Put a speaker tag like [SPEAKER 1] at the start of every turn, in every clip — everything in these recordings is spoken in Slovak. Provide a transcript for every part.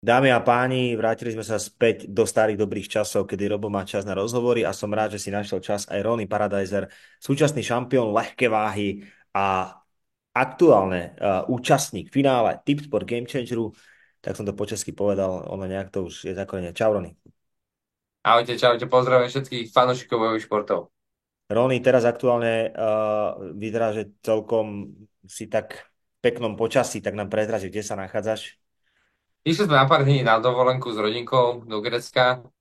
[SPEAKER 1] Dámy a páni, vrátili sme sa späť do starých dobrých časov, kedy Robo má čas na rozhovory a som rád, že si našiel čas aj Ronnie Paradiser, súčasný šampión ľahké váhy a aktuálne účastník v finále Tipsport Game Changeru, tak som to po česky povedal, ono nejak to už je zakorenené. Čau Ronnie.
[SPEAKER 2] Ahojte, čaute, pozdravím všetkých fanúšikov bojových športov.
[SPEAKER 1] Ronnie, teraz aktuálne vyzerá, že celkom si tak v peknom počasí, tak nám prezraď, kde sa nachádzaš.
[SPEAKER 2] Išli sme na pár dní na dovolenku s rodinkou do Grécka,
[SPEAKER 1] No.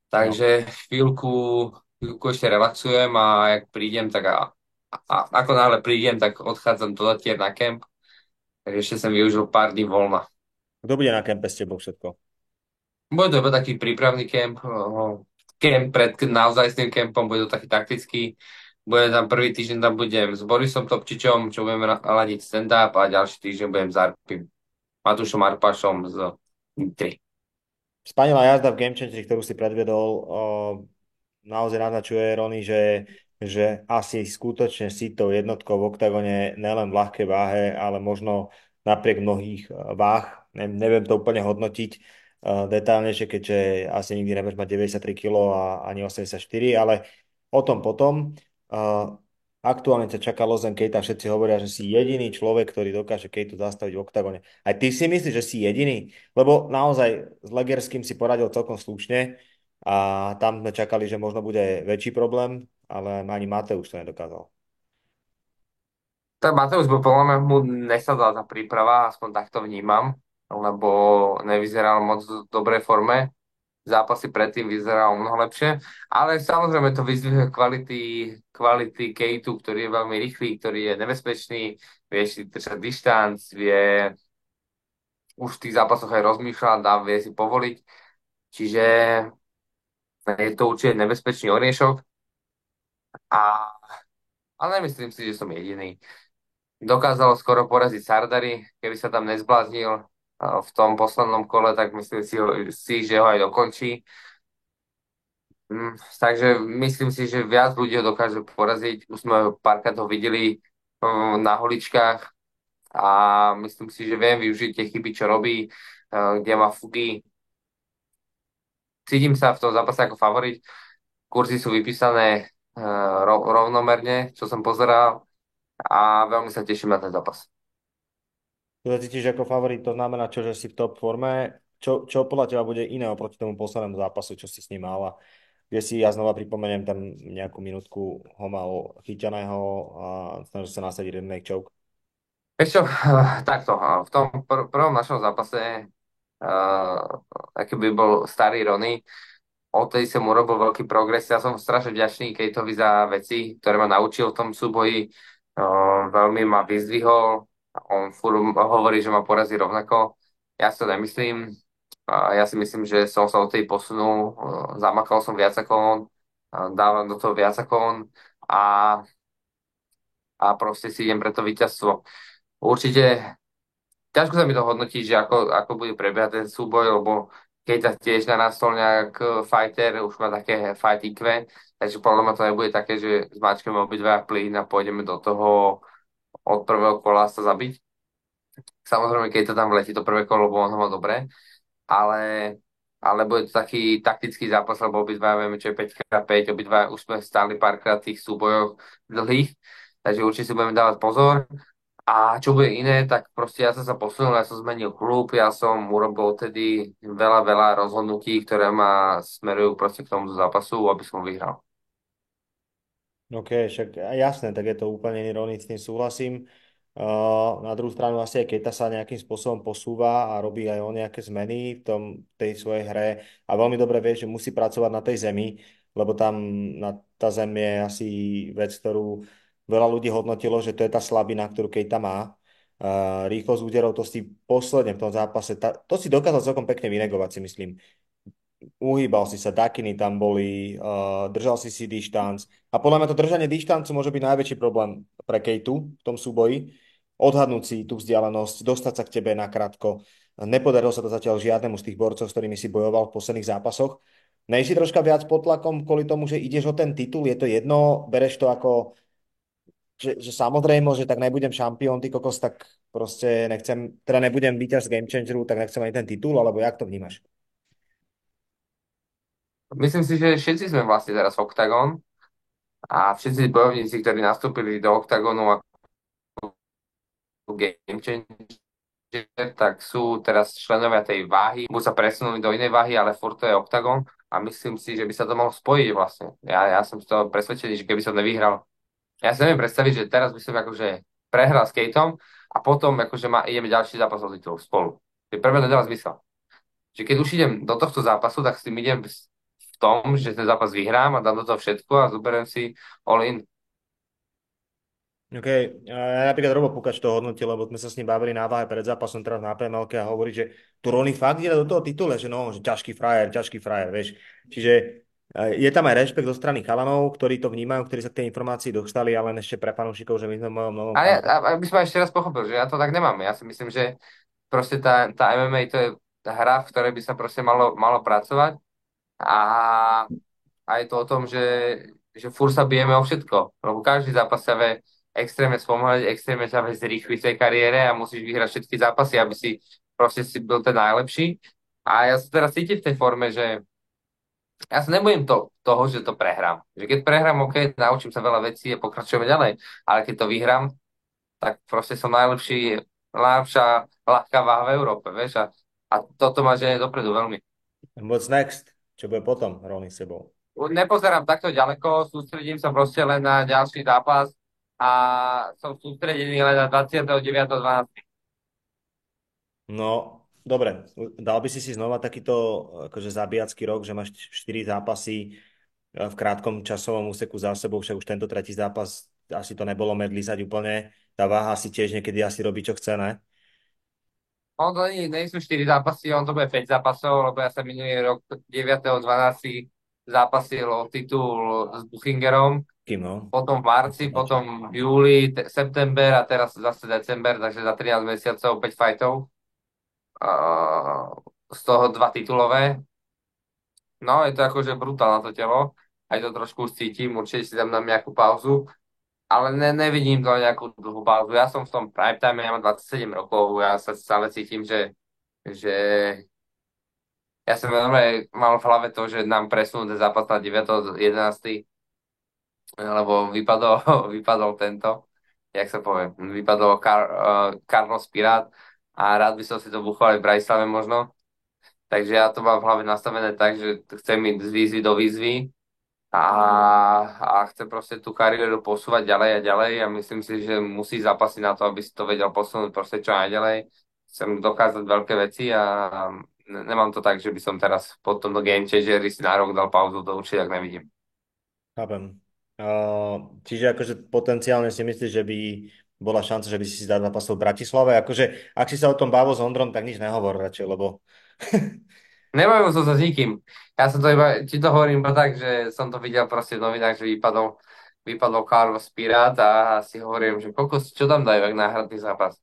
[SPEAKER 2] takže chvíľku ešte relaxujem a jak prídem, tak ako náhle prídem, tak odchádzam do Latier na kemp, takže ešte som využil pár dní voľna.
[SPEAKER 1] Kto bude na kempe s tebou všetko?
[SPEAKER 2] Bude to iba taký prípravný kemp, kemp pred naozajstným kempom, bude to taký taktický. Bude tam prvý týždeň, tam budem s Borisom Topčičom, čo budeme ladiť stand-up a ďalší týždeň budem s Arpim, Matúšom Arpašom z Nitry.
[SPEAKER 1] Spanilá jazda v Game Changeri, ktorú si predvedol, naozaj naznačuje, Rony, že asi skutočne si tou jednotkou v oktagone nielen v ľahkej váhe, ale možno napriek mnohých váh. Neviem to úplne hodnotiť detailnejšie, keďže asi nikdy nebudeš mať 93 kg a ani 84, ale o tom potom. Uh, Aktuálne ťa čaká Lozen Keita, všetci hovoria, že si jediný človek, ktorý dokáže Keitu zastaviť v oktagone. Aj ty si myslíš, že si jediný? Lebo naozaj s Legerským si poradil celkom slušne a tam sme čakali, že možno bude väčší problém, ale ani Mateus to nedokázal.
[SPEAKER 2] Tak Mateus by podľa mňa mu nesadla tá príprava, aspoň takto vnímam, lebo nevyzeral moc v dobrej forme. Zápasy predtým vyzeral mnoho lepšie, ale samozrejme to vyzdvihuje kvality Kejtu, ktorý je veľmi rýchly, ktorý je nebezpečný, vie si držať dištanc, vie už v tých zápasoch aj rozmýšľať, vie si povoliť, čiže je to určite nebezpečný oriešok, a, ale nemyslím si, že som jediný. Dokázalo skoro poraziť Sardary, keby sa tam nezbláznil v tom poslednom kole, tak myslím si, že ho aj dokončí. Takže myslím si, že viac ľudí ho dokáže poraziť. Už sme párkrát ho videli na holičkách a myslím si, že viem využiť tie chyby, čo robí, kde má fugy. Cítim sa v tom zápase ako favorit. Kurzy sú vypísané rovnomerne, čo som pozeral, a veľmi sa teším na ten zápas.
[SPEAKER 1] Tu sa cítiš ako favorit, to znamená čo, že si v top forme. Čo podľa teba bude iné oproti tomu poslednému zápasu, čo si s ním mala? Kde si, ja znova pripomeniem, tam nejakú minútku ho mal chyťaného a snažil sa nasadiť jeden leg choke.
[SPEAKER 2] Vieš čo, takto, v tom prvom našom zápase, aký by bol starý Rony, odtedy som urobil veľký progres. Ja som strašne vďačný Kejtovi za veci, ktoré ma naučil v tom súboji. Veľmi ma vyzdvihol. On furt hovorí, že ma porazí rovnako. Ja si to nemyslím. Ja si myslím, že som sa od tej posunul. Zamakal som viac ako on. Dávam do toho viac ako on. A, a proste si idem pre to víťazstvo. Určite ťažko sa mi to hodnotí, že ako bude prebiehať ten súboj, lebo Keita tiež narastol nejak fighter, už má také fight IQ, takže podľa mňa to nebude také, že zmačkeme obidva plyn a pôjdeme do toho od prvého kola sa zabiť. Samozrejme, Keita tam vletí to prvé kolo, lebo on ho má dobre, ale, ale bude to taký taktický zápas, lebo obidva vieme, čo je 5x5, obidva už sme stáli párkrát v tých súbojoch dlhých, takže určite si budeme dávať pozor. A čo bude iné, tak proste ja som sa posunul, ja som zmenil klub, ja som urobil tedy veľa rozhodnutí, ktoré ma smerujú proste k tomu zápasu, aby som vyhral.
[SPEAKER 1] OK, však jasné, tak je to úplne iný, s tým súhlasím. Na druhú stranu asi aj Keita sa nejakým spôsobom posúva a robí aj on nejaké zmeny tej svojej hre a veľmi dobre vie, že musí pracovať na tej zemi, lebo tam tá zem je asi vec, ktorú veľa ľudí hodnotilo, že to je tá slabina, ktorú Keita má. Rýchlosť úderov, to si posledne v tom zápase, to si dokázal celkom pekne vynegovať, si myslím. Uhýbal si sa, dakiny tam boli, držal si dištanc. A podľa mňa to držanie dištancu môže byť najväčší problém pre Kejtu v tom súboji. Odhadnúť si tú vzdialenosť, dostať sa k tebe nakrátko. Nepodarilo sa to zatiaľ žiadnemu z tých borcov, s ktorými si bojoval v posledných zápasoch. Nejsi troška viac pod tlakom kvôli tomu, že ideš o ten titul? Je to jedno? Bereš to ako že samozrejme, že tak nebudem šampión, ty kokos, tak proste nechcem, teda nebudem víťaz z Game Changeru, tak nechcem ani ten titul, alebo jak to vnímaš?
[SPEAKER 2] Myslím si, že všetci sme vlastne teraz Octagon a všetci bojovníci, ktorí nastúpili do Octagonu ako Game Changer, tak sú teraz členovia tej váhy. Buď sa presunuli do inej váhy, ale furt to je Octagon a myslím si, že by sa to mohlo spojiť vlastne. Ja som z toho presvedčený, že keby som nevyhral. Ja si neviem predstaviť, že teraz by som akože prehral s Kateom a potom akože ideme ďalší zápas o titul spolu. Pre mňa nedáva zmysel. Že keď už idem do tohto zápasu, tak s tým idem v tom, že ten zápas vyhrám a dám do toho všetko a zoberiem si all in.
[SPEAKER 1] OK, ja napríklad Robo Pukač to hodnotil, lebo sme sa s ním bavili na váhe pred zápasom teraz na PML a hovorí, že tu Ronny fakt ide do toho titule, že no, že ťažký frajer, vieš. Čiže je tam aj rešpekt zo strany chalanov, ktorí to vnímajú, ktorí sa k tej informácii dostali, ale len ešte pre fanúšikov, že my sme v mojom novom kanále.
[SPEAKER 2] Aby som ešte raz pochopil, že ja to tak nemám. Ja si myslím, že proste tá MMA to je hra, v ktorej by sa proste malo pracovať a je to o tom, že furt sa bijeme o všetko. Lebo každý zápas sa vie extrémne spomalať, extrémne sa vie zrýchliť v tej kariére a musíš vyhrať všetky zápasy, aby si proste si byl ten najlepší. A ja sa teraz cítim v tej forme, že ja sa nebojím toho, že to prehrám. Že keď prehrám, OK, naučím sa veľa vecí a pokračujeme ďalej. Ale keď to vyhrám, tak proste som najlepšia ľahká váha v Európe, vieš. A toto ma ženie dopredu veľmi.
[SPEAKER 1] What's next? Čo bude potom, Ronny, s sebou?
[SPEAKER 2] Nepozerám takto ďaleko, sústredím sa proste len na ďalší zápas a som sústredený len na 29.12.
[SPEAKER 1] No, dobre. Dal by si znova takýto akože zabíjacký rok, že máš 4 zápasy v krátkom časovom úseku za sebou, však už tento tretí zápas asi to nebolo medlízať úplne. Tá váha si tiež niekedy asi robí, čo chce, ne?
[SPEAKER 2] On to nie sú 4 zápasy, on to bude 5 zápasov, lebo ja sa minulý rok 9.12. zápasil o titul s Buchingerom,
[SPEAKER 1] Kým, no?
[SPEAKER 2] potom v marci, potom v júli, september a teraz zase december, takže za 13 mesiacov 5 fightov. Z toho 2 titulové. No, je to akože brutál na to telo. Aj to trošku už cítim, určite si dám na nejakú pauzu. Ale nevidím to nejakú dlhú pauzu. Ja som v tom prime time, ja mám 27 rokov, ja sa stále cítim, že ja som veľmi mal v hlave to, že nám presunú ten zápas na 9.11., lebo vypadol tento, jak sa povie, vypadol Carlos Pirát a rád by som si to buchol aj v Bratislave možno. Takže ja to mám v hlave nastavené tak, že chcem ísť z výzvy do výzvy a chce proste tú kariéru posúvať ďalej a ďalej a myslím si, že musí zápasiť na to, aby si to vedel posunúť proste čo najďalej. Chcem dokázať veľké veci a nemám to tak, že by som teraz po tomto Game Changeri si na rok dal pauzu, to určite tak nevidím.
[SPEAKER 1] Chápem. Čiže akože potenciálne si myslíš, že by bola šanca, že by si dal zápasov v Bratislave? Akože, ak si sa o tom bavil s Ondrom, tak nič nehovor radšej, lebo
[SPEAKER 2] Nebavil som sa s nikým. Ja som to iba, ti to hovorím iba tak, že som to videl proste v novinách, že vypadol Carlos Pirát a si hovorím, že kokos, čo tam dajú, ak náhradný zápas.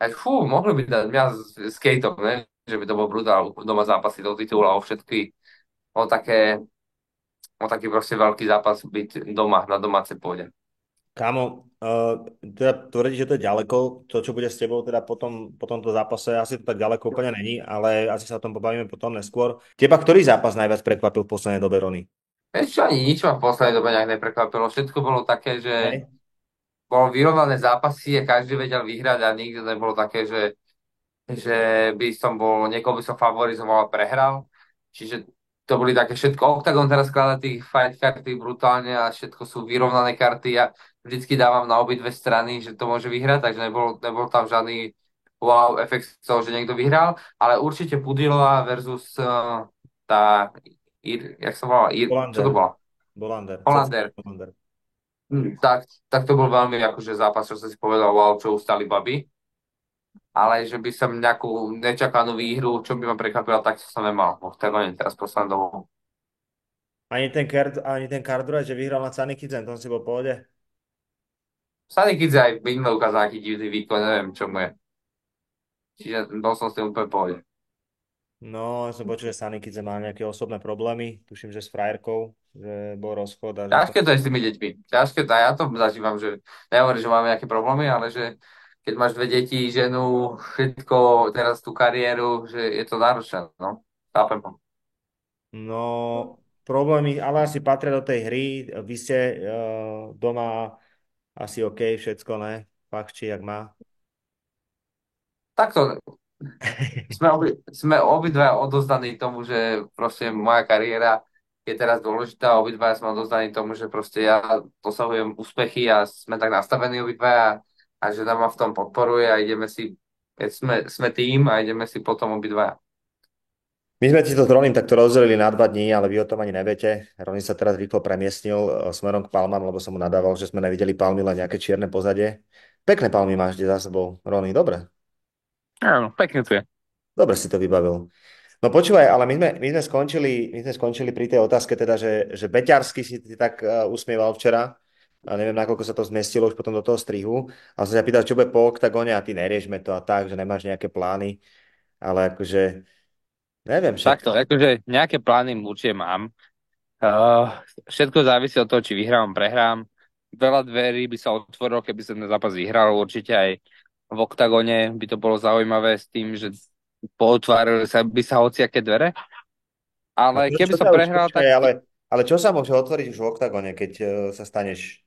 [SPEAKER 2] A mohli by dať mňa s Kateom, ne? Že by to bol brutál doma zápasy do titula o všetky, o také, o taký proste veľký zápas byť doma, na domácej pôde.
[SPEAKER 1] kámo, teda tvrdí, že to je ďaleko, to, čo bude s tebou teda po tomto zápase, asi to tak ďaleko úplne není, ale asi sa o tom pobavíme potom neskôr. Teba ktorý zápas najviac prekvapil v poslednej dobe, Rony?
[SPEAKER 2] Ešte ani nič ma v poslednej dobe nejak neprekvapilo. Všetko bolo také, že
[SPEAKER 1] Hej.
[SPEAKER 2] bolo vyrovnané zápasy a každý vedel vyhrať a nikto nebolo také, že by som niekoho by som favorizoval a prehral. Čiže to boli také všetko. Octagon teraz skladá tých fight karty brutálne a všetko sú vyrovnané karty a vždycky dávam na obidve strany, že to môže vyhrať, takže nebol tam žiadny wow efekt z toho, že niekto vyhral, ale určite Pudilova versus tá jak sa volá? Čo to
[SPEAKER 1] Bolander.
[SPEAKER 2] bola?
[SPEAKER 1] Bolander. Cecil
[SPEAKER 2] Hollander.
[SPEAKER 1] Bolander.
[SPEAKER 2] Tak to bol veľmi akože zápas, čo som si povedal, wow, čo ustali baby. Ale že by som nejakú nečakanú výhru, čo by ma prekvapilo, tak som nemal. V Octagone teraz poslednou dobou.
[SPEAKER 1] Ani ten Cardroid, že vyhral na Sunny Kids, tom si bol v pohode.
[SPEAKER 2] Sunny Kids aj minulé ukázal nejaký divný výkon, neviem čo mu je. Čiže bol som s tým úplne v pohode.
[SPEAKER 1] No, ja som počul, že Sunny Kidze má nejaké osobné problémy. Tuším, že s frajerkou, že bol rozchod a že to...
[SPEAKER 2] Ťažké to je s tými deťmi. Ťažké to, a ja to zažívam, že nehovorím, že máme nejaké problémy, ale že keď máš dve deti, ženu, všetko, teraz tú kariéru, že je to náročné, no. Chápem.
[SPEAKER 1] No, problémy, ale asi patria do tej hry. Vy ste doma asi OK, všetko, ne? Fakt, či jak má.
[SPEAKER 2] Takto, sme obidva odozdaní tomu, že proste moja kariéra je teraz dôležitá, obidva sme odozdaní tomu, že proste ja dosahujem úspechy a sme tak nastavení obidva a žena ma v tom podporuje a ideme si, keď sme tým a ideme si potom obidva.
[SPEAKER 1] My sme ti to s Ronim takto rozdelili na 2 dní, ale vy o tom ani neviete. Rony sa teraz rýchlo premiestnil smerom k palmám, lebo som mu nadával, že sme nevideli palmy, len nejaké čierne pozadie. Pekné palmy máš kde za sebou, Rony, dobre.
[SPEAKER 2] Áno, pekne to je.
[SPEAKER 1] Dobre si to vybavil. No počúvaj, ale my sme skončili pri tej otázke teda, že beťarsky si ty tak usmieval včera. A neviem, nakoľko sa to zmestilo už potom do toho strihu. A som sa pýtal, čo bude po oktagóne a ty neriešme to a tak, že nemáš nejaké plány. Ale akože, neviem však.
[SPEAKER 3] Takto, akože nejaké plány určite mám. Uh, Všetko závisí od toho, či vyhrám, prehrám. Veľa dverí by sa otvorilo, keby som ten zápas vyhral. Určite aj v oktagone by to bolo zaujímavé s tým, že pootvárali sa by sa hociaké dvere.
[SPEAKER 1] A
[SPEAKER 3] Ale
[SPEAKER 1] čo,
[SPEAKER 3] keby
[SPEAKER 1] čo
[SPEAKER 3] som
[SPEAKER 1] sa už,
[SPEAKER 3] prehral,
[SPEAKER 1] počkaj,
[SPEAKER 3] tak
[SPEAKER 1] ale čo sa môže otvoriť už v oktagóne, keď sa staneš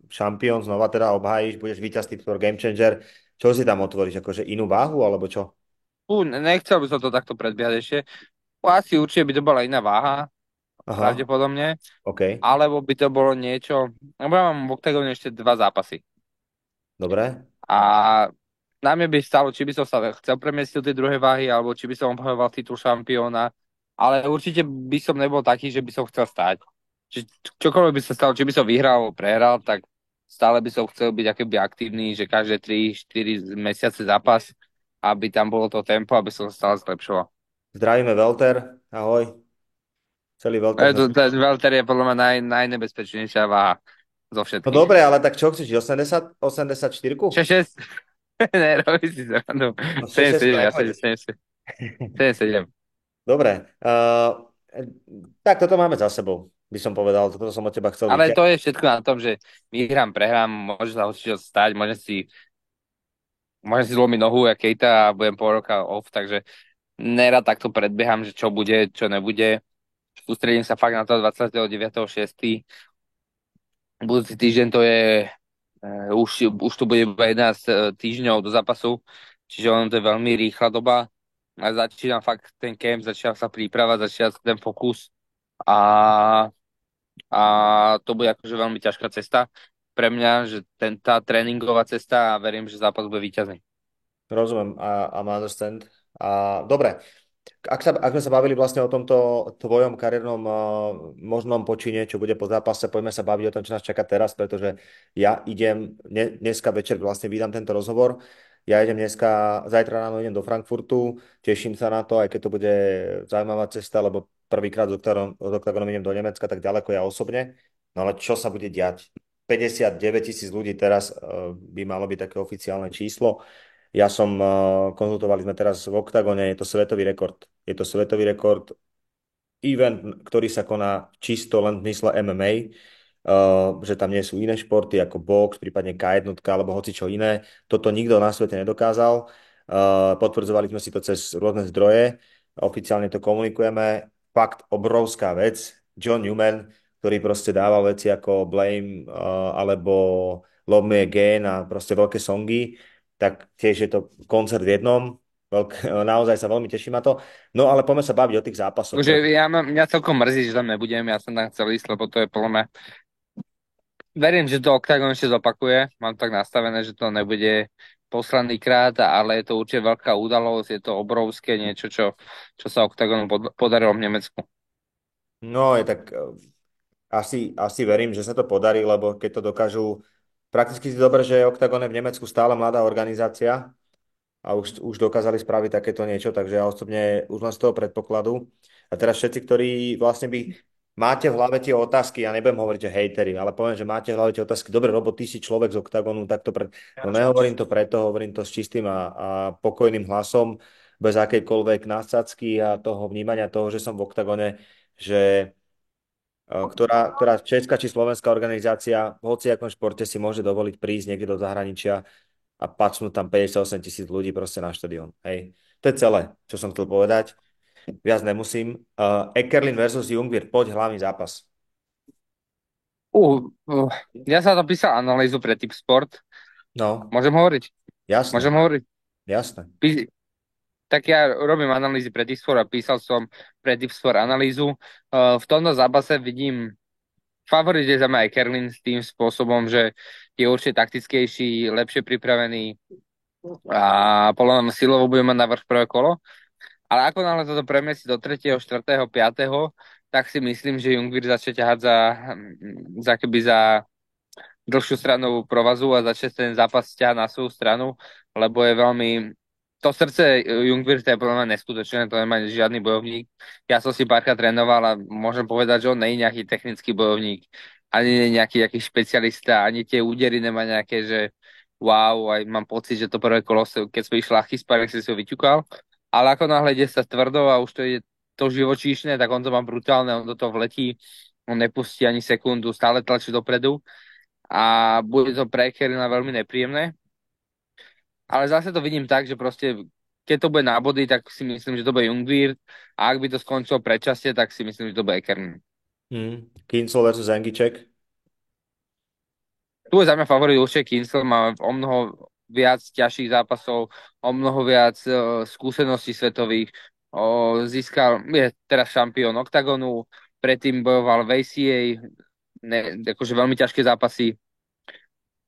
[SPEAKER 1] šampión, znova teda obhájiš, budeš víťazný pro Game Changer, čo si tam otvoríš, akože inú váhu, alebo čo?
[SPEAKER 3] nechcel by som to takto predbiehať ešte. Asi určite by to bola iná váha,
[SPEAKER 1] Aha,
[SPEAKER 3] pravdepodobne.
[SPEAKER 1] OK,
[SPEAKER 3] Alebo by to bolo niečo. Lebo ja mám v oktagone ešte 2 zápasy.
[SPEAKER 1] dobre.
[SPEAKER 3] A na mne by stalo, či by som sa chcel premiesť do tej druhej váhy, alebo či by som obhajoval titul šampióna. Ale určite by som nebol taký, že by som chcel stať. Čokoľvek by sa stalo, či by som vyhral alebo prehral, tak stále by som chcel byť akoby aktívny, že každé 3-4 mesiace zápas, aby tam bolo to tempo, aby som sa stále zlepšoval.
[SPEAKER 1] Zdravíme Welter, ahoj, celý Welter.
[SPEAKER 3] Ten welter je podľa mňa najnebezpečnejšia váha zo
[SPEAKER 1] No
[SPEAKER 3] všetkých.
[SPEAKER 1] dobre, ale tak čo chceš, 80, 84?
[SPEAKER 3] 6-6? Ne, robí si srandu.
[SPEAKER 1] No 6 to
[SPEAKER 3] 7-7, ja
[SPEAKER 1] nepôjdeš.
[SPEAKER 3] 7-7.
[SPEAKER 1] Dobre, tak toto máme za sebou, by som povedal, toto som od teba chcel
[SPEAKER 3] Ale
[SPEAKER 1] vyťať.
[SPEAKER 3] to je všetko na tom, že vyhrám, prehrám, môže sa hocičo stať, môžem si zlomiť nohu, jak Kejta a budem pol roka off, takže nerad takto predbieham, že čo bude, čo nebude. Sústredím sa fakt na to 29.6. Budúci týždeň to je, už to bude iba 11 týždňov do zápasu, čiže ono to je veľmi rýchla doba. A začínam fakt ten camp, začína sa príprava, začína sa ten fokus a, a to bude akože veľmi ťažká cesta pre mňa, že tá tréningová cesta a verím, že zápas bude víťazný.
[SPEAKER 1] Rozumiem a understand. A dobre, ak sme sa bavili vlastne o tomto tvojom kariérnom možnom počine, čo bude po zápase, poďme sa baviť o tom, čo nás čaká teraz, pretože ja idem, dneska večer vlastne vydám tento rozhovor, ja idem zajtra ráno idem do Frankfurtu, teším sa na to, aj keď to bude zaujímavá cesta, lebo prvýkrát s Octagonom idem do Nemecka, tak ďaleko ja osobne, no ale čo sa bude diať? 59 000 ľudí teraz by malo byť také oficiálne číslo. Konzultovali sme teraz v Oktagone, je to svetový rekord. Je to svetový rekord, event, ktorý sa koná čisto len v zmysle MMA, že tam nie sú iné športy ako box, prípadne K1 alebo hoci čo iné. Toto nikto na svete nedokázal. Potvrdzovali sme si to cez rôzne zdroje, oficiálne to komunikujeme. Fakt obrovská vec. John Newman, ktorý proste dával veci ako Blame alebo Love Me Again a proste veľké songy, tak tiež je to koncert v jednom. Naozaj sa veľmi teším na to. No ale poďme sa baviť o tých zápasoch.
[SPEAKER 3] Takže mňa celkom mrzí, že tam nebudem, ja som tam chcel ísť, lebo to je podľa mňa. Verím, že to Octagon ešte zopakuje, mám tak nastavené, že to nebude posledný krát, ale je to určite veľká udalosť, je to obrovské niečo, čo sa Octagonu podarilo v Nemecku.
[SPEAKER 1] No, je tak asi verím, že sa to podarí, lebo keď to dokážu, prakticky si dobre, že Octagon je v Nemecku stále mladá organizácia a už dokázali spraviť takéto niečo, takže ja osobne už len z toho predpokladu. A teraz všetci, ktorí vlastne máte v hlave tie otázky, ja nebudem hovoriť, že hejteri, ale poviem, že máte v hlave tie otázky, dobre, Robo, ty si človek z Octagonu, tak to no nehovorím to preto, hovorím to s čistým a pokojným hlasom. bez akejkoľvek násadsky a toho vnímania toho, že som v oktagone, že ktorá česká či slovenská organizácia v hociakom športe si môže dovoliť prísť niekde do zahraničia a pacnúť tam 58 000 ľudí proste na štadión. Hej. To je celé, čo som chcel povedať. Viac nemusím. Ekerlin versus Jungwirth, poď hlavný zápas.
[SPEAKER 3] Uh, uh, ja som tam písal analýzu pre Tip Sport.
[SPEAKER 1] No,
[SPEAKER 3] Môžem hovoriť?
[SPEAKER 1] jasné,
[SPEAKER 3] Môžem hovoriť?
[SPEAKER 1] jasné.
[SPEAKER 3] Tak ja robím analýzy pre Tip Sport a písal som pre Tip Sport analýzu. V tomto zápase vidím favorit je za mňa aj Kerlin s tým spôsobom, že je určite taktickejší, lepšie pripravený a podľa mňa silovo bude mať navrh prvé kolo. Ale ako náhle toto premiesí do 3., 4., 5., tak si myslím, že Jungwirth začne ťahať za dlhšiu stranu provazu a začne ten zápas ťahať na svoju stranu, lebo je veľmi... To srdce Jungwirth je podľa mňa neskutočné, to nemá žiadny bojovník. Ja som si párkrát trénoval a môžem povedať, že on nie je nejaký technický bojovník, ani nie je nejaký špecialista, ani tie údery nemá nejaké, že wow, aj mám pocit, že to prvé kolo, keď sme išli ľahký sparring, si ho vyťukal, ale ako náhle ide sa tvrdo a už to je to živočíšne, tak on to má brutálne, on do toho vletí, on nepustí ani sekundu, stále tlačí dopredu a bude to pre Kerina veľmi nepríjemné. Ale zase to vidím tak, že proste keď to bude na body, tak si myslím, že to bude Jungwirth a ak by to skončilo predčasne, tak si myslím, že to bude Ekernen.
[SPEAKER 1] Kincel versus Angiček.
[SPEAKER 3] Tu je za mňa favorit určite Kincel, má o mnoho viac ťažších zápasov, o mnoho viac skúseností svetových, je teraz šampión Octagonu, predtým bojoval v ACA, akože veľmi ťažké zápasy,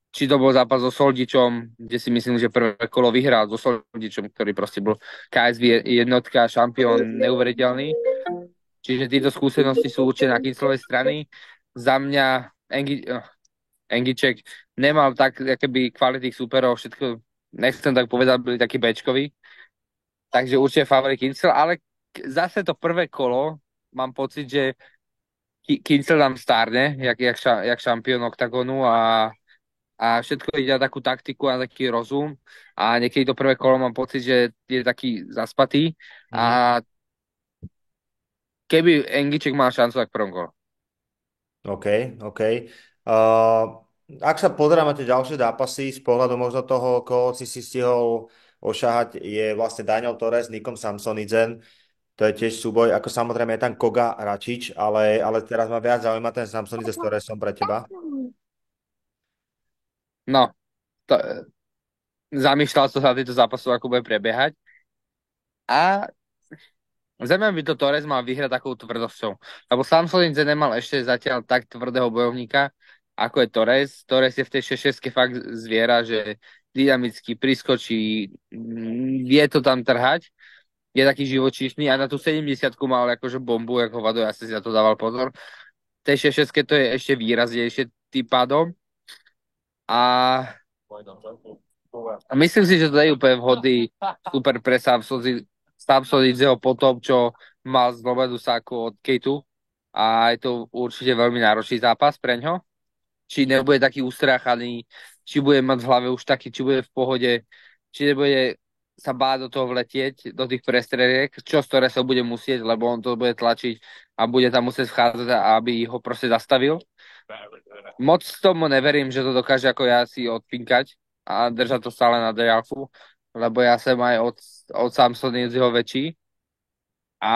[SPEAKER 3] či to bol zápas so Soldičom, kde si myslím, že prvé kolo vyhral so Soldičom, ktorý proste bol KSV jednotka, šampión neuveriteľný. Čiže tieto skúsenosti sú určite na Kinclovej strany. Za mňa Engiček nemal tak keby kvalitných súperov, všetko, nechcem tak povedať, byli takí bečkoví. Takže určite favorit Kincel, ale zase to prvé kolo mám pocit, že Kincel nám stárne, jak šampión Octagonu a všetko ide na takú taktiku a taký rozum a niekedy to prvé kolo mám pocit, že je taký zaspatý a keby Engiček mal šancu, tak prvom kolo.
[SPEAKER 1] OK, OK. Uh, ak sa pozeráme tie ďalšie zápasy z pohľadu možno toho, koho si stihol ošahať, je vlastne Daniel Torres, Nikom Samsonidzen. To je tiež súboj, ako samozrejme je tam Koga Račič, ale teraz ma viac zaujíma ten Samsonidze s Torresom pre teba.
[SPEAKER 3] No, to, zamýšľal som sa na týchto zápasov, ako bude prebiehať a zaujímavé by to Torres mal vyhrať takou tvrdosťou, lebo Samsonidze nemal ešte zatiaľ tak tvrdého bojovníka, ako je Torres. Torres je v tej 6 fakt zviera, že dynamicky priskočí, vie to tam trhať, je taký živočíšny a na tú 70 mal akože bombu, ako Vado, ja si na to dával pozor. V tej 6 to je ešte výraznejšie tým pádom a myslím si, že to je úplne vhodný super pre Samsonidzeho po tom, čo mal z Lobedu Sáku od Kejtu a je to určite veľmi náročný zápas pre ňo. Či nebude taký ustráchaný, či bude mať v hlave už taký, či bude v pohode, či nebude sa báť do toho vletieť, do tých prestreliek, čo z ktoré sa bude musieť, lebo on to bude tlačiť a bude tam musieť vchádzať, aby ho proste zastavil. Moc tomu neverím, že to dokáže ako ja si odpinkať a držať to stále na diálku, lebo ja som aj od Samsonidzeho väčší a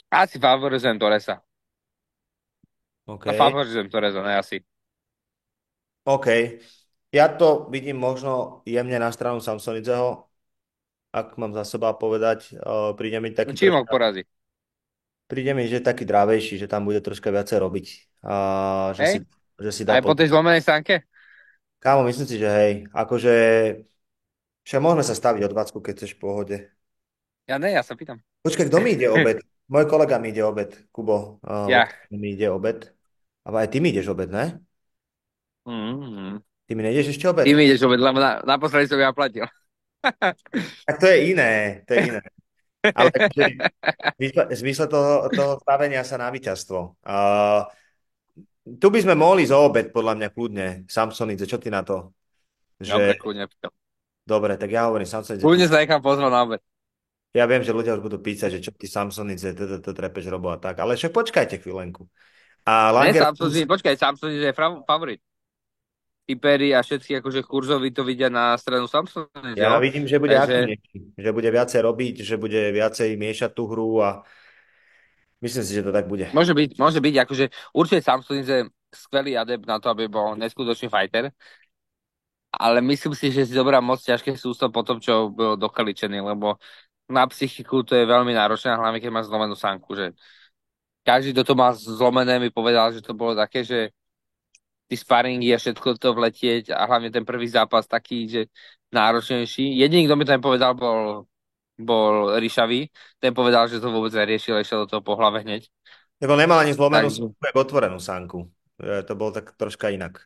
[SPEAKER 3] asi favorizujem Torresa.
[SPEAKER 1] OK,
[SPEAKER 3] A favorizujem Torresa, ne asi.
[SPEAKER 1] OK. Ja to vidím možno jemne na stranu Samsonidzeho, ak mám za seba povedať. Príde mi taký
[SPEAKER 3] Čím ho
[SPEAKER 1] troška,
[SPEAKER 3] porazí?
[SPEAKER 1] príde mi, že taký drávejší, že tam bude troška viacej robiť. A
[SPEAKER 3] Hej?
[SPEAKER 1] že si dá
[SPEAKER 3] Aj po tej zlomenej stránke?
[SPEAKER 1] Kámo, myslím si, že hej, akože však môžeme sa staviť o 20, keď chceš v pohode.
[SPEAKER 3] Ja ne, ja sa pýtam.
[SPEAKER 1] Počkaj, kto mi ide obed? Môj kolega mi ide obed, Kubo.
[SPEAKER 3] Ja.
[SPEAKER 1] Mi ide obed. A aj ty mi ideš obed, ne?
[SPEAKER 3] Mm.
[SPEAKER 1] Ty mi nejdeš ešte obed?
[SPEAKER 3] Ty mi ideš obed, lebo naposledy som ja platil.
[SPEAKER 1] Tak to je iné, to je iné. Ale akože v zmysle toho stavenia sa na víťazstvo. Tu by sme mohli ísť o obed, podľa mňa kľudne. Samsonidze, čo ty na to?
[SPEAKER 3] Dobre,
[SPEAKER 1] Že
[SPEAKER 3] kľudne.
[SPEAKER 1] Dobre, tak ja hovorím Samsonidze, ty...
[SPEAKER 3] Kľudne sa nechám pozvať na obed.
[SPEAKER 1] Ja viem, že ľudia už budú písať, že čo ty Samsonidze, trepeš Robo a tak, ale však počkajte chvíľenku. A
[SPEAKER 3] Ne,
[SPEAKER 1] Langer
[SPEAKER 3] Samsung, počkaj, Samsung je favorit. Typery a všetci akože kurzoví to vidia na stranu Samsung,
[SPEAKER 1] ja
[SPEAKER 3] jo?
[SPEAKER 1] vidím, že bude
[SPEAKER 3] Takže
[SPEAKER 1] aktívnejší, že bude viacej robiť, že bude viacej miešať tú hru a myslím si, že to tak bude.
[SPEAKER 3] môže byť, akože určite Samsung je skvelý adept na to, aby bol neskutočný fighter, ale myslím si, že si dobrá moc ťažké sústo po tom, čo bol dokaličený, lebo na psychiku to je veľmi náročné, hlavne keď má zlomenú sánku, že každý, kto to má zlomené, mi povedal, že to bolo také, že tí sparingy a všetko to vletieť a hlavne ten prvý zápas taký, že náročnejší. Jediný, kto mi to nepovedal, bol Ríšavý. Ten povedal, že to vôbec neriešil, išiel do toho po hlave hneď.
[SPEAKER 1] Lebo nemal ani zlomenú
[SPEAKER 3] Takže,
[SPEAKER 1] sánku, jak otvorenú sánku. To bolo tak troška inak.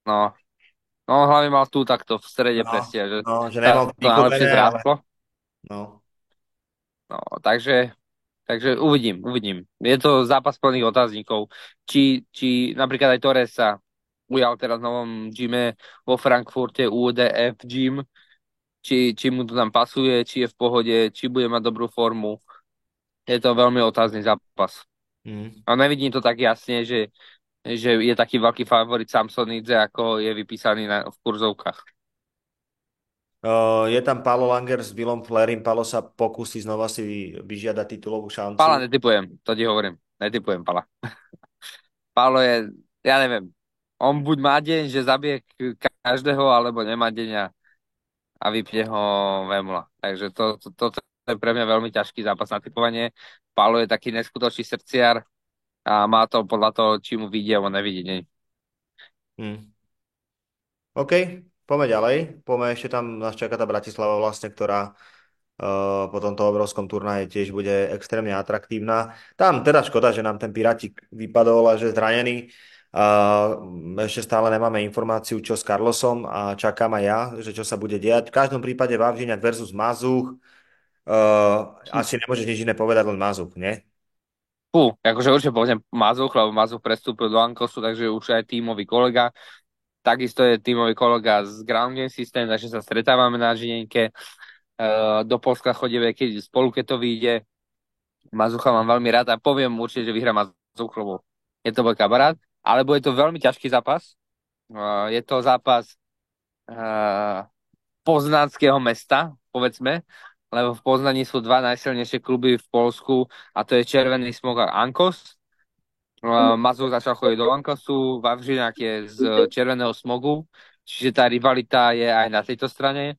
[SPEAKER 3] no, no hlavne mal tu takto v strede
[SPEAKER 1] No,
[SPEAKER 3] presne, že
[SPEAKER 1] no, že
[SPEAKER 3] sa
[SPEAKER 1] nemal to
[SPEAKER 3] to najlepšie
[SPEAKER 1] vykovené, ale
[SPEAKER 3] zrástlo.
[SPEAKER 1] no.
[SPEAKER 3] No, takže uvidím. Je to zápas plných otáznikov. Či napríklad aj Torres sa ujal teraz v novom gyme vo Frankfurte UDF Gym, či mu to tam pasuje, či je v pohode, či bude mať dobrú formu. Je to veľmi otázny zápas.
[SPEAKER 1] Mm.
[SPEAKER 3] A nevidím to tak jasne, že je taký veľký favorit Samsonidze, ako je vypísaný v kurzovkách.
[SPEAKER 1] Je tam Paolo Langer s Willom Flerim. Paolo sa pokusí znova si vyžiadať titulovú
[SPEAKER 3] Pala
[SPEAKER 1] šancu.
[SPEAKER 3] netypujem, to ti hovorím. Netypujem Pala. Palo je, ja neviem, on buď má deň, že zabije každého, alebo nemá deň a vypne ho Vemla. Takže to je pre mňa veľmi ťažký zápas na typovanie. Palo je taký neskutočný srdciar a má to podľa toho, či mu vidie alebo nevidí. Nie?
[SPEAKER 1] Mm. OK, poďme ďalej. Poďme ešte tam, nás čaká tá Bratislava vlastne, ktorá po tomto obrovskom turnaji tiež bude extrémne atraktívna. Tam teda škoda, že nám ten Pirátik vypadol a že je zranený. Ešte stále nemáme informáciu, čo s Carlosom a čakám aj ja, že čo sa bude diať. V každom prípade Vavřiniak versus Mazuch. Asi nemôžeš nič iné povedať, len Mazuch, nie?
[SPEAKER 3] Fú, akože určite poviem Mazuch, lebo Mazuch prestúpil do Ankosu, takže už aj tímový kolega. Takisto je tímový kolega z Ground Game System, takže sa stretávame na Žilinke. Do Polska chodíme, keď spolu, keď to vyjde. Mazucha mám veľmi rád a poviem určite, že vyhrá Mazuch, lebo je to môj kamarát. Ale bude to veľmi ťažký zápas. Je to zápas poznánskeho mesta, povedzme, lebo v Poznaní sú dva najsilnejšie kluby v Polsku a to je Červený smog a Ankos. Mazur začal chodiť do Ankosu, Vavřinák je z Červeného smogu, čiže tá rivalita je aj na tejto strane.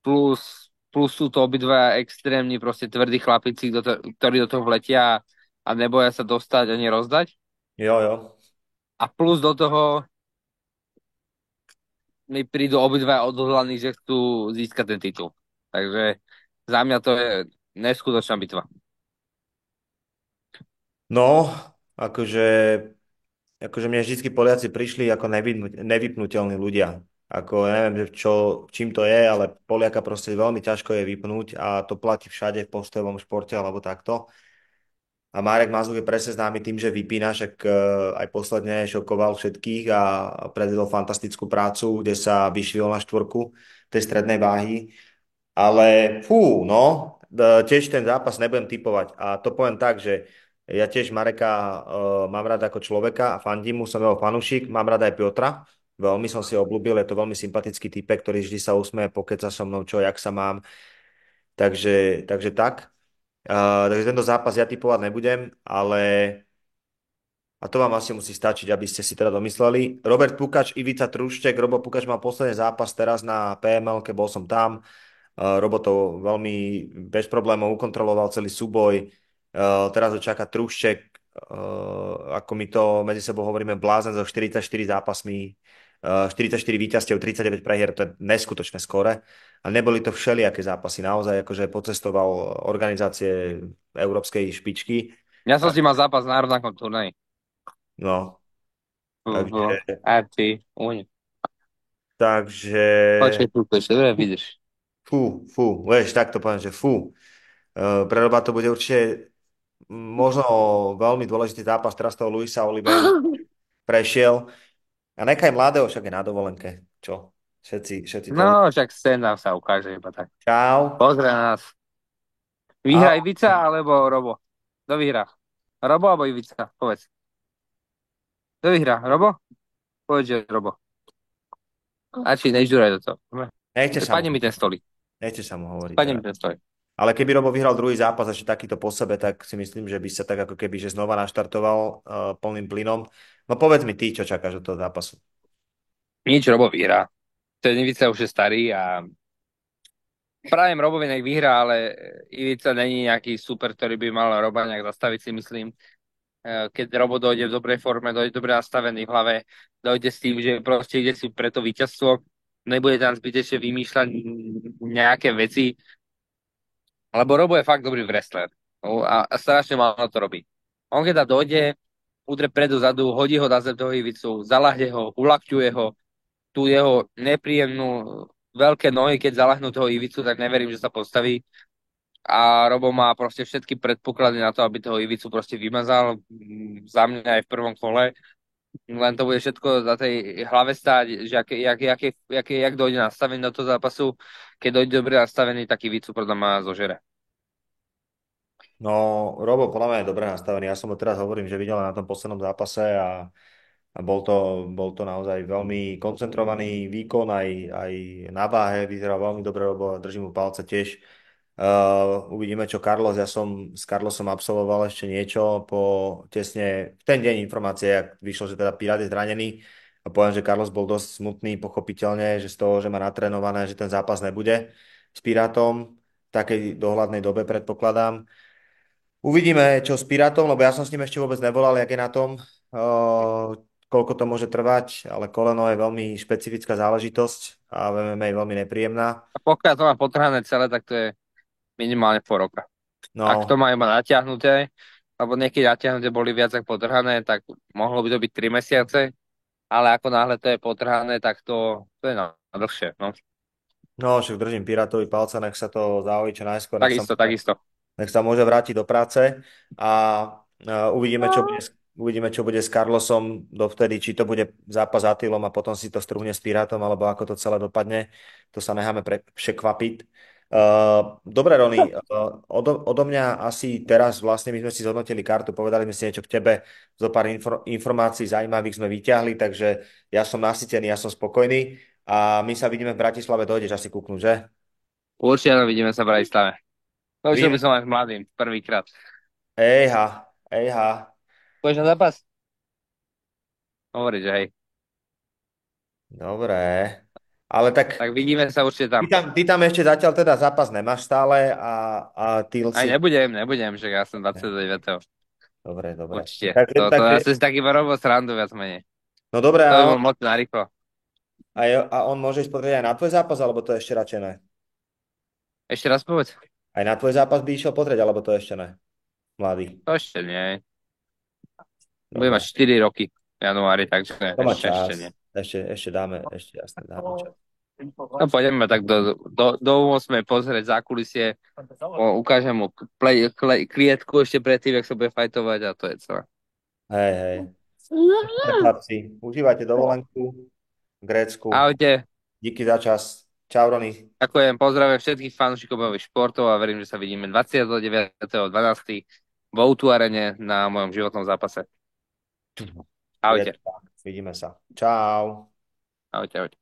[SPEAKER 3] Plus sú to obidva extrémni, proste tvrdí chlapici, ktorí do toho vletia a neboja sa dostať ani rozdať.
[SPEAKER 1] Jo, jo.
[SPEAKER 3] A plus do toho mi prídu obidva odhodlaní, že chcú získať ten titul. Takže za mňa to je neskutočná bitva.
[SPEAKER 1] No, akože, akože mne vždycky Poliaci prišli ako nevypnutelní ľudia. Ako, neviem, že čím to je, ale Poliaka proste veľmi ťažko je vypnúť a to platí všade v postojovom športe alebo takto. A Marek Mazur je presne známy tým, že vypína, však aj posledne šokoval všetkých a predvedol fantastickú prácu, kde sa vyšvihol na štvorku tej strednej váhy. Ale fú, no, tiež ten zápas nebudem typovať. A to poviem tak, že ja tiež Mareka mám rád ako človeka a fandím mu, som jeho fanúšik, mám rád aj Piotra. Veľmi som si ho obľúbil, je to veľmi sympatický typek, ktorý vždy sa usmeje, pokeca so mnou, čo, jak sa mám. Takže tak. Takže tento zápas ja typovať nebudem, ale a to vám asi musí stačiť, aby ste si teda domysleli. Robert Pukač, Ivica Trušček. Robo Pukač mal posledný zápas teraz na PML, keď bol som tam. Robo to veľmi bez problémov ukontroloval celý súboj. Teraz ho čaká Trušček, ako my to medzi sebou hovoríme, blázen so 44 zápasmi, 44 víťazstiev, 39 prehier, to je neskutočné skóre. A neboli to všelijaké zápasy, naozaj akože pocestoval organizácie európskej špičky.
[SPEAKER 3] Ja som si mal zápas na rovnakom turnaji.
[SPEAKER 1] No,
[SPEAKER 3] V
[SPEAKER 1] takže,
[SPEAKER 3] RT Uni.
[SPEAKER 1] takže,
[SPEAKER 3] Počkej, tu ešte, dobre, vidíš.
[SPEAKER 1] vieš, tak to poviem, že fú. Pre Roba to bude určite možno veľmi dôležitý zápas. Teraz toho Luisa Oliveira prešiel. A nechaj mladého, však je na dovolenke. Čo? Všetci to...
[SPEAKER 3] No, však scéna sa ukáže iba tak.
[SPEAKER 1] Čau.
[SPEAKER 3] Pozre na nás. Vyhrá
[SPEAKER 1] Ahoj.
[SPEAKER 3] Ivica alebo Robo? Kto vyhrá? Robo alebo Ivica? Povedz. Kto vyhrá? Robo? Povedz, že Robo. A či nežduraj do toho. Dobre.
[SPEAKER 1] Nechce sa mu,
[SPEAKER 3] Padne mi ten stolík.
[SPEAKER 1] nechce sa mu hovoriť
[SPEAKER 3] Padne
[SPEAKER 1] teraz.
[SPEAKER 3] mi ten stolík.
[SPEAKER 1] Ale keby Robo vyhral druhý zápas ešte takýto po sebe, tak si myslím, že by sa tak ako keby že znova naštartoval plným plynom. No povedz mi ty, čo čakáš od toho zápasu.
[SPEAKER 3] Nič, Robo vyhrá. Ten Ivica už je starý a prajem Robovi nech vyhrá, ale Ivica není nejaký super, ktorý by mal Roba nejak zastaviť, si myslím. Keď Robo dojde v dobrej forme, dojde dobre nastavený v hlave, dojde s tým, že proste ide si pre to víťazstvo, nebude tam zbytečne vymýšľať nejaké veci, lebo Robo je fakt dobrý wrestler. No, a strašne málo to robí. On keď tam dojde, udre predu, zadu, hodí ho na zem toho Ivicu, zalahne ho, ulakťuje ho, tú jeho nepríjemnú veľké nohy, keď zalahnú toho Ivicu, tak neverím, že sa postaví. A Robo má proste všetky predpoklady na to, aby toho Ivicu proste vymazal. Za mňa aj v prvom kole. Len to bude všetko za tej hlave stáť, že jak dojde nastavený do toho zápasu. Keď dojde dobre nastavený, tak Ivicu podľa ma zožere.
[SPEAKER 1] No, Robo podľa mňa je dobre nastavený. Ja som ho teraz hovorím, že videl na tom poslednom zápase a bol to naozaj veľmi koncentrovaný výkon aj na váhe. Vyzeral veľmi dobre, Robo, držím mu palce tiež. Uvidíme, čo Carlos. Ja som s Carlosom absolvoval ešte niečo tesne v ten deň informácie, ak vyšlo, že teda Pirát je zranený. A poviem, že Carlos bol dosť smutný, pochopiteľne, že z toho, že má natrénované, že ten zápas nebude s Pirátom v takej dohľadnej dobe, predpokladám. Uvidíme, čo s Pirátom, lebo ja som s ním ešte vôbec nevolal, jak je na tom, koľko to môže trvať, ale koleno je veľmi špecifická záležitosť a v MMA je veľmi nepríjemná.
[SPEAKER 3] A pokiaľ to má potrhané celé, tak to je minimálne pol roka. Ak to
[SPEAKER 1] No,
[SPEAKER 3] má iba natiahnuté, alebo niekedy natiahnuté boli viac ako potrhané, tak mohlo by to byť 3 mesiace, ale ako náhle to je potrhané, tak to je na dlhšie. No.
[SPEAKER 1] no, však držím Pirátovi palca, nech sa to zahojí čo najskôr,
[SPEAKER 3] Takisto, takisto.
[SPEAKER 1] nech sa môže vrátiť do práce a uvidíme, čo bude s Carlosom dovtedy, či to bude zápas s Attilom a potom si to strúhne s Pirátom, alebo ako to celé dopadne. To sa necháme překvapiť. Dobre, Rony, odo mňa asi teraz vlastne my sme si zhodnotili kartu, povedali sme si niečo k tebe, zo pár informácií zaujímavých sme vyťahli, takže ja som nasytený, ja som spokojný a my sa vidíme v Bratislave, dojdeš asi kúknúť, že?
[SPEAKER 3] Určite vidíme sa v Bratislave. Došiel by
[SPEAKER 1] Vidíme.
[SPEAKER 3] som aj s mladým, prvýkrát.
[SPEAKER 1] Ejha, ejha,
[SPEAKER 3] Pôjdeš na zápas? Hovorí, že hej.
[SPEAKER 1] dobre. Ale tak
[SPEAKER 3] Tak vidíme sa určite tam.
[SPEAKER 1] ty tam ešte zatiaľ teda zápas nemáš stále a ty
[SPEAKER 3] Aj
[SPEAKER 1] si...
[SPEAKER 3] nebudem, že ja som 29.
[SPEAKER 1] Dobre, dobre.
[SPEAKER 3] Určite.
[SPEAKER 1] Takže,
[SPEAKER 3] To
[SPEAKER 1] takže,
[SPEAKER 3] ja som si taký robil srandu viac menej.
[SPEAKER 1] no dobre,
[SPEAKER 3] To by bol moc narýchlo.
[SPEAKER 1] a on môže ísť pozrieť aj na tvoj zápas, alebo to ešte radšej ne?
[SPEAKER 3] Ešte raz povedz.
[SPEAKER 1] Aj na tvoj zápas by išiel pozrieť, alebo to ešte ne? Mladý.
[SPEAKER 3] To ešte nie. Budem
[SPEAKER 1] Dobre.
[SPEAKER 3] mať 4 roky v januári, takže
[SPEAKER 1] To má
[SPEAKER 3] ešte
[SPEAKER 1] čas.
[SPEAKER 3] nie.
[SPEAKER 1] Ešte dáme, ešte jasne, dáme čas.
[SPEAKER 3] No pôjdeme tak do 8. pozrieť zákulisie, ukážem mu klietku ešte predtým, jak sa bude fajtovať a to je celé.
[SPEAKER 1] Hej, hej. Chlapci, užívajte dovolenku v Grécku.
[SPEAKER 3] Ahojte,
[SPEAKER 1] Díky za čas. Čau, Rony.
[SPEAKER 3] ďakujem, pozdravujem všetkých fanúšikov bojových športov a verím, že sa vidíme 29.12. v O2 Arene na mojom životnom zápase.
[SPEAKER 1] Je
[SPEAKER 3] Ahojte,
[SPEAKER 1] to tak. Vidíme sa. Čau.
[SPEAKER 3] ahojte.